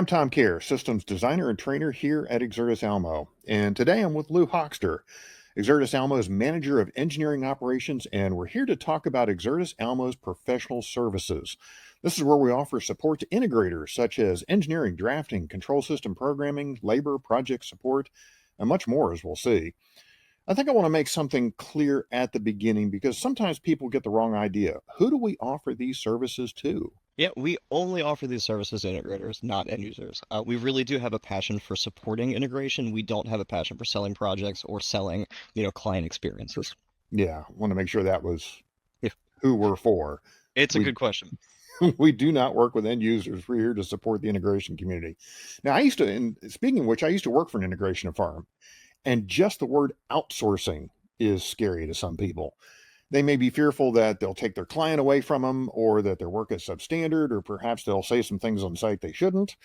I'm Tom Kehr, systems designer and trainer here at Exertis Almo. And today I'm with Louis Hoxter. Exertis Almo is manager of engineering operations, and we're here to talk about Exertis Almo's professional services. This is where we offer support to integrators such as engineering, drafting, control system programming, labor, project support, and much more, as we'll see. I think I want to make something clear at the beginning because sometimes people get the wrong idea. Who do we offer these services to? Yeah, we only offer these services to integrators, not end users. We really do have a passion for supporting integration. We don't have a passion for selling projects or selling, client experiences. Yeah, I want to make sure that was Yeah, who we're for. it's a We good question. we do not work with end users. We're here to support the integration community. Now, I used to, and speaking of which, I used to work for an integration firm, and just the word outsourcing is scary to some people. They may be fearful that they'll take their client away from them, or that their work is substandard, or perhaps they'll say some things on site they shouldn't.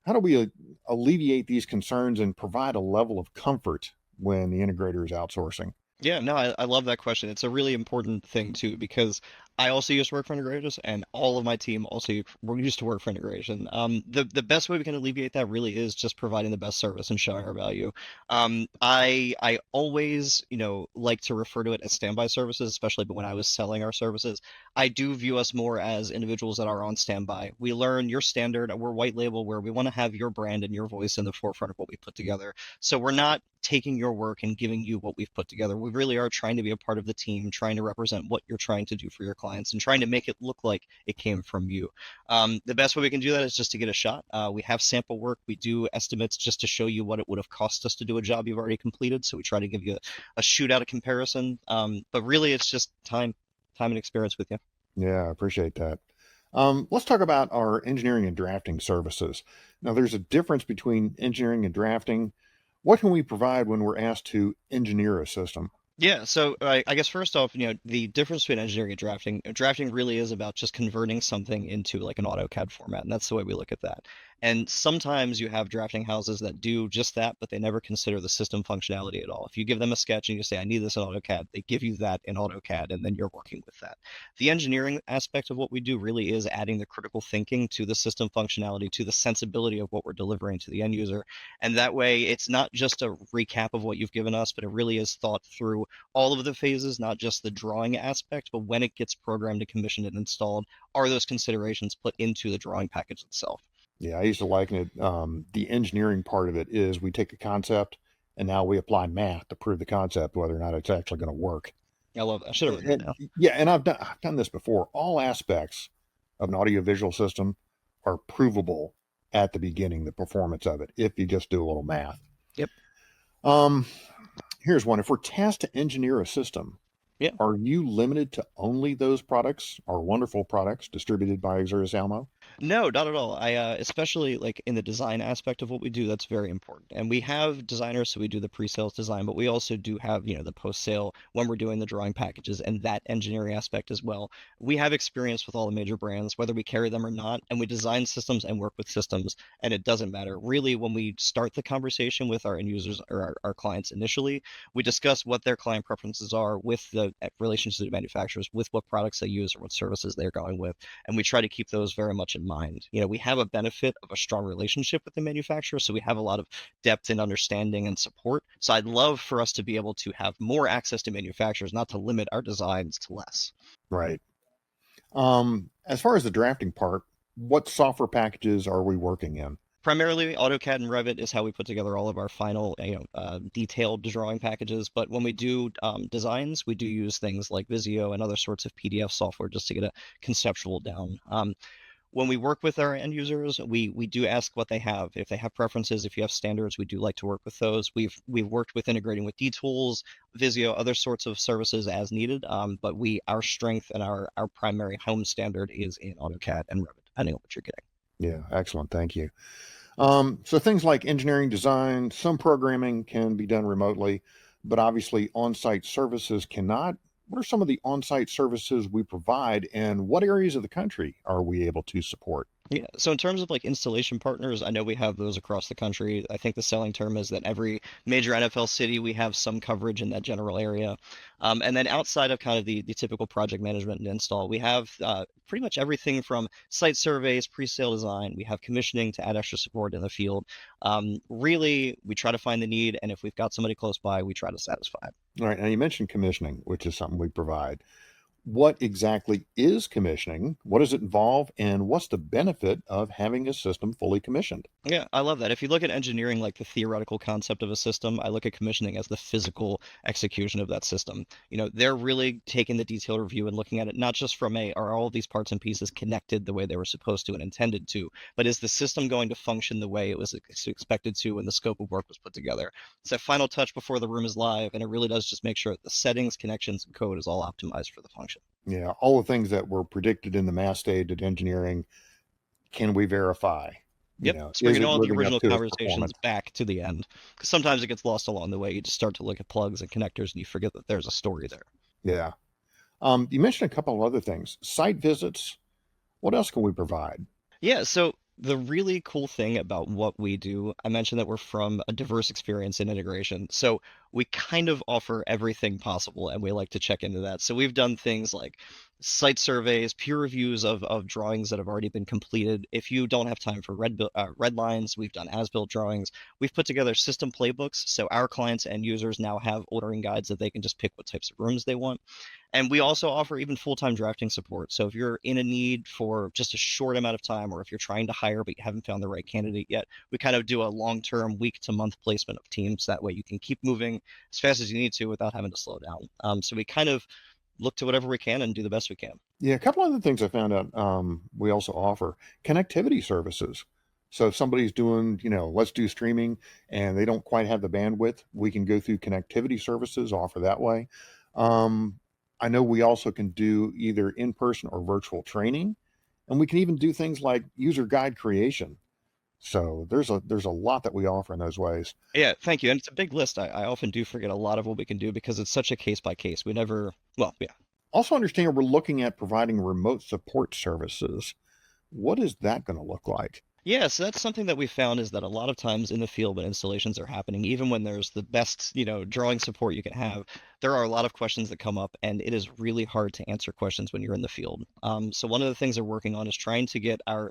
How do we alleviate these concerns and provide a level of comfort when the integrator is outsourcing? Yeah, no, I love that question. It's a really important thing too, because I also used to work for integrators, and all of my team also used to work for integration. The best way we can alleviate that really is just providing the best service and showing our value. I always, like to refer to it as standby services, especially but when I was selling our services. I do view us more as individuals that are on standby. We learn your standard, we're white label, where we want to have your brand and your voice in the forefront of what we put together. So we're not taking your work and giving you what we've put together. We really are trying to be a part of the team, trying to represent what you're trying to do for your clients and trying to make it look like it came from you. The best way we can do that is just to get a shot. We have sample work. We do estimates just to show you what it would have cost us to do a job you've already completed. So we try to give you a shootout of comparison. But really, it's just time and experience with you. Yeah, I appreciate that. Let's talk about our engineering and drafting services. Now, there's a difference between engineering and drafting. What can we provide when we're asked to engineer a system? Yeah, so I guess first off, the difference between engineering and drafting really is about just converting something into like an AutoCAD format, and that's the way we look at that. And sometimes you have drafting houses that do just that, but they never consider the system functionality at all. If you give them a sketch and you say, I need this in AutoCAD, they give you that in AutoCAD, and then you're working with that. The engineering aspect of what we do really is adding the critical thinking to the system functionality, to the sensibility of what we're delivering to the end user. And that way, it's not just a recap of what you've given us, but it really is thought through all of the phases, not just the drawing aspect, but when it gets programmed and commissioned and installed, are those considerations put into the drawing package itself? Yeah, I used to liken it. The engineering part of it is we take a concept and now we apply math to prove the concept, whether or not it's actually going to work. I love that. I should have written that And down. yeah, and I've done this before. All aspects of an audiovisual system are provable at the beginning, the performance of it, if you just do a little math. Yep. Um, Here's one. If we're tasked to engineer a system, Yeah. are you limited to only those products, our wonderful products distributed by Exertis Almo? No, not at all. I especially like in the design aspect of what we do, that's very important. And we have designers, so we do the pre-sales design, but we also do have, the post-sale when we're doing the drawing packages and that engineering aspect as well. We have experience with all the major brands, whether we carry them or not, and we design systems and work with systems, and it doesn't matter. Really, when we start the conversation with our end users or our clients initially, we discuss what their client preferences are with the relationships to manufacturers, with what products they use or what services they're going with, and we try to keep those very much in mind. We have a benefit of a strong relationship with the manufacturer, so we have a lot of depth and understanding and support. So I'd love for us to be able to have more access to manufacturers, not to limit our designs to less. Right. As far as the drafting part, what software packages are we working in? Primarily, AutoCAD and Revit is how we put together all of our final, detailed drawing packages. But when we do designs, we do use things like Visio and other sorts of PDF software just to get a conceptual down. When we work with our end users, we do ask what they have. If they have preferences, if you have standards, we do like to work with those. We've worked with integrating with DTools, Visio, other sorts of services as needed. But our strength and our primary home standard is in AutoCAD and Revit, depending on what you're getting. Yeah, excellent. Thank you. So things like engineering design, some programming can be done remotely, but obviously on-site services cannot. What are some of the on-site services we provide, and what areas of the country are we able to support? Yeah. So in terms of like installation partners, I know we have those across the country. I think the selling term is that every major NFL city, we have some coverage in that general area. And then outside of kind of the typical project management and install, we have pretty much everything from site surveys, pre-sale design. We have commissioning to add extra support in the field. Really, we try to find the need, and if we've got somebody close by, we try to satisfy. All right. Now you mentioned commissioning, which is something we provide. What exactly is commissioning? What does it involve? And what's the benefit of having a system fully commissioned? Yeah, I love that. If you look at engineering like the theoretical concept of a system, I look at commissioning as the physical execution of that system. They're really taking the detailed review and looking at it not just from are all of these parts and pieces connected the way they were supposed to and intended to, but is the system going to function the way it was expected to when the scope of work was put together? It's that final touch before the room is live, and it really does just make sure that the settings, connections, and code is all optimized for the function. Yeah, all the things that were predicted in the math stage at engineering, can we verify? Yep, it's Is bringing it all the living up original to its conversations performance? back to the end. Because sometimes it gets lost along the way. You just start to look at plugs and connectors and you forget that there's a story there. Yeah. You mentioned a couple of other things. Site visits. What else can we provide? Yeah, so the really cool thing about what we do, I mentioned that we're from a diverse experience in integration. So we kind of offer everything possible and we like to check into that. So we've done things like site surveys, peer reviews of drawings that have already been completed. If you don't have time for red lines, we've done as-built drawings. We've put together system playbooks, so our clients and users now have ordering guides that they can just pick what types of rooms they want. And we also offer even full-time drafting support. So if you're in a need for just a short amount of time, or if you're trying to hire but you haven't found the right candidate yet, we kind of do a long-term week to month placement of teams. That way you can keep moving as fast as you need to without having to slow down. So we kind of look to whatever we can and do the best we can. Yeah, a couple other things I found out. We also offer connectivity services. So if somebody's doing, let's do streaming and they don't quite have the bandwidth, we can go through connectivity services, offer that way. Um, I know we also can do either in-person or virtual training, and we can even do things like user guide creation. So there's a lot that we offer in those ways. Yeah, thank you. And it's a big list. I often do forget a lot of what we can do because it's such a case by case. We never, well, yeah. Also understand we're looking at providing remote support services. What is that going to look like? Yeah, so that's something that we found is that a lot of times in the field when installations are happening, even when there's the best, drawing support you can have, there are a lot of questions that come up, and it is really hard to answer questions when you're in the field. So one of the things they're working on is trying to get I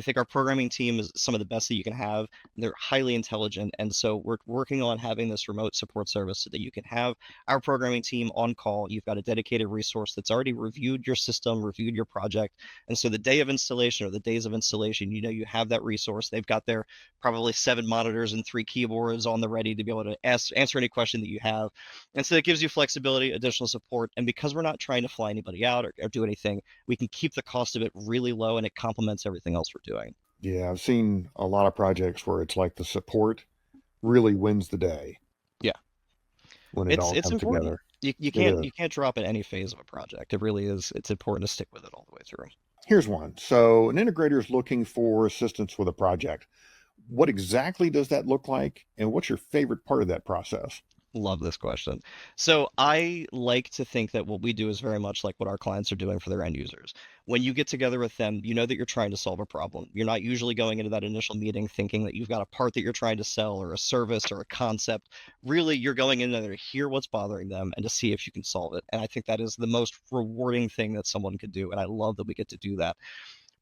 think our programming team is some of the best that you can have. They're highly intelligent, and so we're working on having this remote support service so that you can have our programming team on call. You've got a dedicated resource that's already reviewed your system, reviewed your project, and so the day of installation or the days of installation, you have that resource. They've got their probably 7 monitors and 3 keyboards on the ready to be able to answer any question that you have. And so it gives you flexibility, additional support. And because we're not trying to fly anybody out or do anything, we can keep the cost of it really low and it complements everything else we're doing. Yeah, I've seen a lot of projects where it's like the support really wins the day Yeah. when it It's all it's comes important. together. You It can't is. you can't drop at any phase of a project. It really is. It's important to stick with it all the way through. Here's one. So an integrator is looking for assistance with a project. What exactly does that look like? And what's your favorite part of that process? Love this question. So I like to think that what we do is very much like what our clients are doing for their end users. When you get together with them, you know that you're trying to solve a problem. You're not usually going into that initial meeting thinking that you've got a part that you're trying to sell or a service or a concept. Really, you're going in there to hear what's bothering them and to see if you can solve it. And I think that is the most rewarding thing that someone could do. And I love that we get to do that.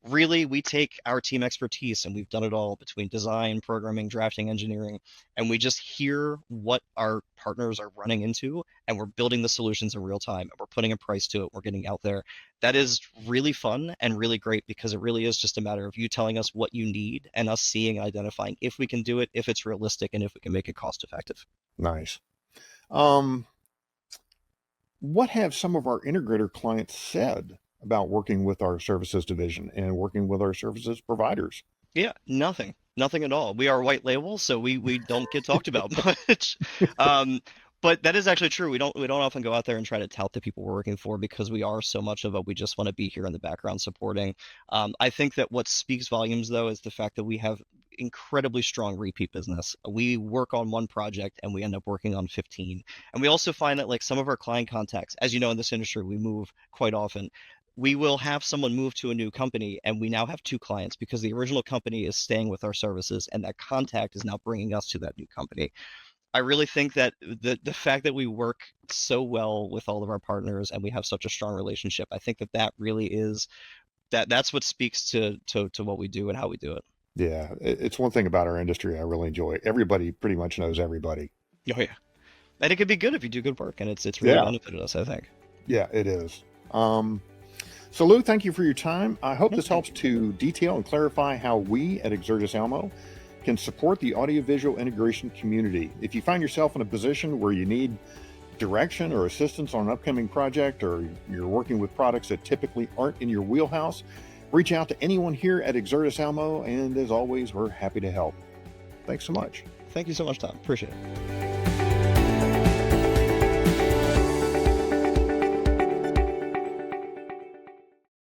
Really, we take our team expertise and we've done it all between design, programming, drafting, engineering, and we just hear what our partners are running into and we're building the solutions in real time and we're putting a price to it. We're getting out there. That is really fun and really great because it really is just a matter of you telling us what you need and us seeing and identifying if we can do it, if it's realistic, and if we can make it cost effective. Nice. Um, what have some of our integrator clients said about working with our services division and working with our services providers? Yeah, nothing. Nothing at all. We are white label, so we don't get talked about much. Um, but that is actually true. We don't often go out there and try to tout the people we're working for because we are so much of a we just want to be here in the background supporting. I think that what speaks volumes though is the fact that we have incredibly strong repeat business. We work on one project and we end up working on 15. And we also find that like some of our client contacts, as you know in this industry, we move quite often we will have someone move to a new company and we now have two clients because the original company is staying with our services and that contact is now bringing us to that new company. I really think that the fact that we work so well with all of our partners and we have such a strong relationship, I think that that really is that's what speaks to what we do and how we do it. Yeah, it's one thing about our industry I really enjoy. Everybody pretty much knows everybody. Oh yeah. And it could be good if you do good work, and it's really Yeah, benefited us, I think. yeah, it is. Um, so, Lou, thank you for your time. I hope No, this thank helps you. to detail and clarify how we at Exertis Almo can support the audiovisual integration community. If you find yourself in a position where you need direction or assistance on an upcoming project, or you're working with products that typically aren't in your wheelhouse, reach out to anyone here at Exertis Almo, and as always, we're happy to help. Thanks so much. Thank you so much, Tom. Appreciate it.